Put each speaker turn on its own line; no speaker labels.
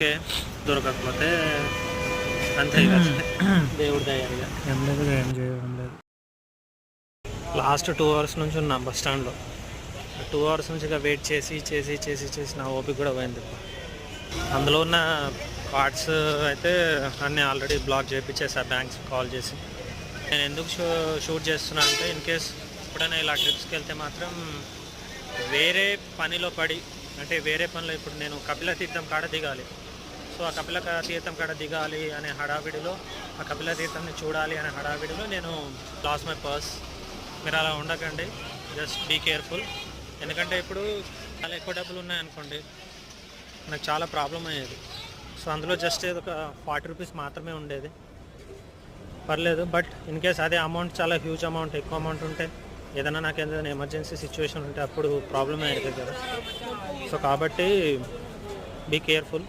Okay దొరకకపోతే అంతే ఇక దేవుడి దయ ఇక
ఏం లేదు, ఏం చేయడం లేదు.
లాస్ట్ 2 అవర్స్ నుంచి ఉన్నా బస్ స్టాండ్లో. 2 అవర్స్ నుంచి ఇక వెయిట్ చేసి చేసి చేసి చేసి నా ఓపిక కూడా పోయింది. అందులో ఉన్న కార్డ్స్ అయితే అన్నీ ఆల్రెడీ బ్లాక్ చేయించేసా బ్యాంక్స్ కాల్ చేసి. నేను ఎందుకు షూట్ చేస్తున్నా అంటే ఇన్ కేస్ ఎప్పుడైనా ఇలా ట్రిప్స్కి వెళ్తే మాత్రం వేరే పనిలో పడి, అంటే వేరే పనిలో ఇప్పుడు నేను కపిల తీర్థం కాడ దిగాలి. సో ఆ కపిల తీర్థం కాడ దిగాలి అనే హడావిడిలో, ఆ కపిల తీర్థంని చూడాలి అనే హడావిడిలో నేను లాస్ మై పర్స్. మీరు అలా ఉండకండి, జస్ట్ బీ కేర్ఫుల్. ఎందుకంటే ఇప్పుడు చాలా ఎక్కువ డబ్బులు ఉన్నాయనుకోండి, నాకు చాలా ప్రాబ్లం అయ్యేది. సో అందులో జస్ట్ ఏదో ఒక 40 రూపీస్ మాత్రమే ఉండేది, పర్లేదు. బట్ ఇన్ కేస్ అదే అమౌంట్ చాలా హ్యూజ్ అమౌంట్, ఎక్కువ అమౌంట్ ఉంటే, ఏదైనా నాకు ఏదైనా ఎమర్జెన్సీ సిచ్యువేషన్ ఉంటే అప్పుడు ప్రాబ్లం అయ్యేది కదా. సో కాబట్టి బీ కేర్ఫుల్.